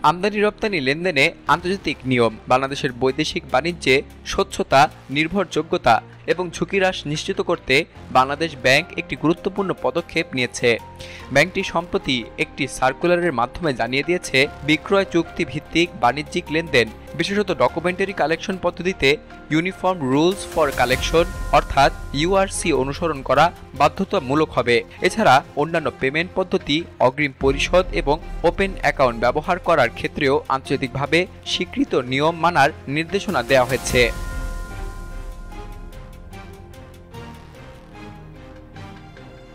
আমদানি রপ্তানি লেনদেনে আন্তর্জাতিক নিয়ম বাংলাদেশের বৈদেশিক বাণিজ্যে স্বচ্ছতা, নির্ভরযোগ্যতা এবং ঝুঁকি হ্রাস নিশ্চিত করতে বাংলাদেশ ব্যাংক একটি গুরুত্বপূর্ণ পদক্ষেপ নিয়েছে। ব্যাংকটি সম্প্রতি একটি সার্কুলারের মাধ্যমে জানিয়ে দিয়েছে, বিক্রয় চুক্তি ভিত্তিক বাণিজ্যিক লেনদেন, বিশেষত ডকুমেন্টারি কালেকশন পদ্ধতিতে ইউনিফর্ম রুলস ফর কালেকশন অর্থাৎ ইউআরসি অনুসরণ করা বাধ্যতামূলক হবে। এছাড়া অন্যান্য পেমেন্ট পদ্ধতি, অগ্রিম পরিশোধ এবং ওপেন অ্যাকাউন্ট ব্যবহার করার ক্ষেত্রেও আন্তর্জাতিকভাবে স্বীকৃত নিয়ম মানার নির্দেশনা দেওয়া হয়েছে।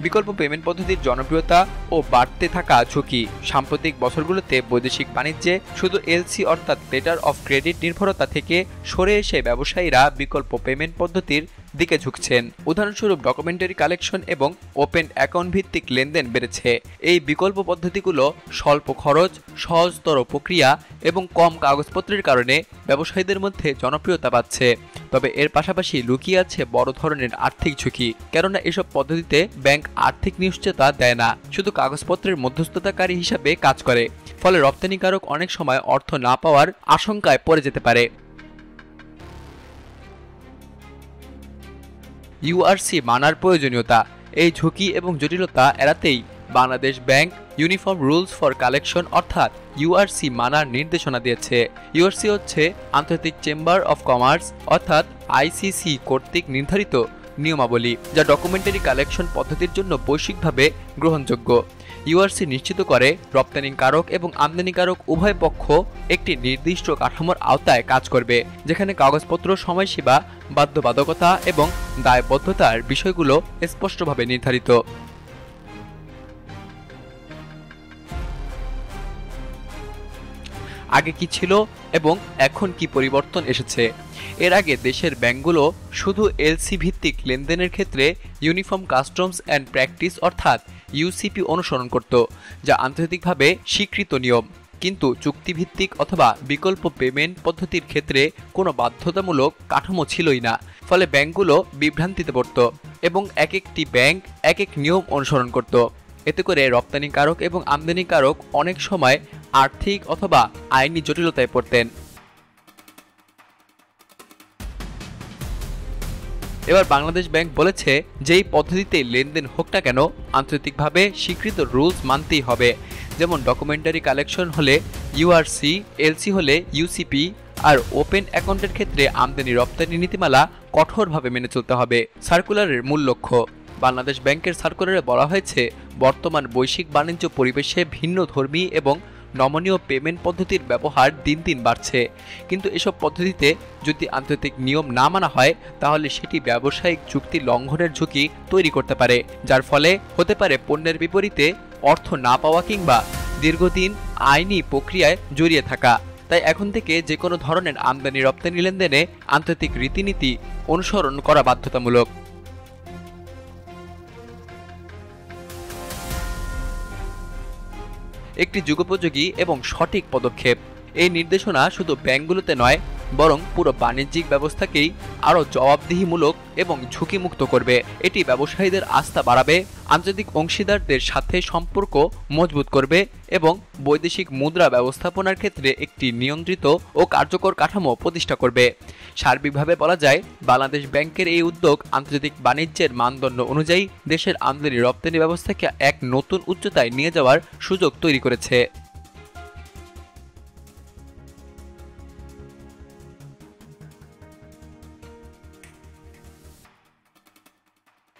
বিকল্প পেমেন্ট পদ্ধতির জনপ্রিয়তা ও বাড়তে থাকা ঝুঁকি সাম্প্রতিক বছরগুলোতে বৈদেশিক বাণিজ্যে শুধু এলসি অর্থাৎ লেটার অফ ক্রেডিট নির্ভরতা থেকে সরে এসে ব্যবসায়ীরা বিকল্প পেমেন্ট পদ্ধতির দিকে ঝুঁকছেন। উদাহরণস্বরূপ ডকুমেন্টারি কালেকশন এবং ওপেন অ্যাকাউন্ট ভিত্তিক লেনদেন বেড়েছে। এই বিকল্প পদ্ধতিগুলো স্বল্প খরচ, সহজতর প্রক্রিয়া এবং কম কাগজপত্রের কারণে ব্যবসায়ীদের মধ্যে জনপ্রিয়তা পাচ্ছে। তবে এর পাশাপাশি লুকিয়ে আছে বড় ধরনের আর্থিক ঝুঁকি, কেননা এসব পদ্ধতিতে ব্যাংক আর্থিক নিশ্চয়তা দেয় না, শুধু কাগজপত্রের মধ্যস্থতাকারী হিসাবে কাজ করে। ফলে রপ্তানিকারক অনেক সময় অর্থ না পাওয়ার আশঙ্কায় পড়ে যেতে পারে। ইউআরসি মানার প্রয়োজনীয়তা, এই ঝুঁকি এবং জটিলতা এড়াতেই Bangladesh bank uniform rules for collection অর্থাৎ ইউআরসি মানার নির্দেশনা দিয়েছে। ইউআরসি হচ্ছে আন্তর্জাতিক চেম্বার অফ কমার্স অর্থাৎ আইসিসি কর্তৃক নির্ধারিত নিয়মাবলী, যা ডকুমেন্টারি কালেকশন পদ্ধতির জন্য বৈশ্বিকভাবে গ্রহণযোগ্য। ইউআরসি নিশ্চিত করে রপ্তানিকারক এবং আমদানিকারক উভয় পক্ষ একটি নির্দিষ্ট কাঠামোর আওতায় কাজ করবে, যেখানে কাগজপত্র, সময়সীমা, বাধ্যবাধকতা এবং দায়বদ্ধতার বিষয়গুলো স্পষ্টভাবে নির্ধারিত। আগে কি ছিল এবং এখন কি পরিবর্তন এসেছে? এর আগে দেশের ব্যাংকগুলো শুধু এলসি ভিত্তিক লেনদেনের ক্ষেত্রে ইউনিফর্ম কাস্টমস অ্যান্ড প্র্যাকটিস অর্থাৎ ইউসিপি অনুসরণ করত, যা আন্তর্জাতিকভাবে স্বীকৃত নিয়ম। কিন্তু চুক্তিভিত্তিক অথবা বিকল্প পেমেন্ট পদ্ধতির ক্ষেত্রে কোনো বাধ্যতামূলক কাঠামো ছিলই না। ফলে ব্যাংকগুলো বিভ্রান্তিতে পড়ত এবং এক একটি ব্যাংক এক এক নিয়ম অনুসরণ করত। এতে করে রপ্তানিকারক এবং আমদানিকারক অনেক সময় আর্থিক অথবা আইনি জটিলতায় পড়তেন। এবার বাংলাদেশ ব্যাংক বলেছে, যেই পদ্ধতিতে লেনদেন হোক না কেন আন্তর্জাতিকভাবে স্বীকৃত রুলস মানতেই হবে। যেমন ডকুমেন্টারি কালেকশন হলে ইউআরসি, এলসি হলে ইউসিপি, আর ওপেন অ্যাকাউন্টের ক্ষেত্রে আমদানি রপ্তানি নীতিমালা কঠোরভাবে মেনে চলতে হবে। সার্কুলারের মূল লক্ষ্য, বাংলাদেশ ব্যাংকের সার্কুলারে বলা হয়েছে, বর্তমান বৈশ্বিক বাণিজ্য পরিবেশে ভিন্ন ধর্মী এবং নমনীয় পেমেন্ট পদ্ধতির ব্যবহার দিন দিন বাড়ছে। কিন্তু এসব পদ্ধতিতে যদি আন্তর্জাতিক নিয়ম না মানা হয়, তাহলে সেটি ব্যবসায়িক চুক্তি লঙ্ঘনের ঝুঁকি তৈরি করতে পারে, যার ফলে হতে পারে পণ্যের বিপরীতে অর্থ না পাওয়া কিংবা দীর্ঘদিন আইনি প্রক্রিয়ায় জড়িয়ে থাকা। তাই এখন থেকে যে কোনো ধরনের আমদানি রপ্তানি লেনদেনে আন্তর্জাতিক রীতিনীতি অনুসরণ করা বাধ্যতামূলক। একটি যুগোপযোগী এবং সঠিক পদক্ষেপ। এই নির্দেশনা শুধু ব্যাংকগুলোতে নয়, বরং পুরো বাণিজ্যিক ব্যবস্থাকেই আরও জবাবদিহিমূলক এবং ঝুঁকিমুক্ত করবে। এটি ব্যবসায়ীদের আস্থা বাড়াবে, আন্তর্জাতিক অংশীদারদের সাথে সম্পর্ক মজবুত করবে এবং বৈদেশিক মুদ্রা ব্যবস্থাপনার ক্ষেত্রে একটি নিয়ন্ত্রিত ও কার্যকর কাঠামো প্রতিষ্ঠা করবে। সার্বিকভাবে বলা যায়, বাংলাদেশ ব্যাংকের এই উদ্যোগ আন্তর্জাতিক বাণিজ্যের মানদণ্ড অনুযায়ী দেশের আমদানি রপ্তানি ব্যবস্থাকে এক নতুন উচ্চতায় নিয়ে যাওয়ার সুযোগ তৈরি করেছে।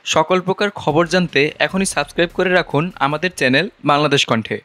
সকল প্রকার খবর জানতে এখনই সাবস্ক্রাইব করে রাখুন আমাদের চ্যানেল বাংলাদেশ কণ্ঠে।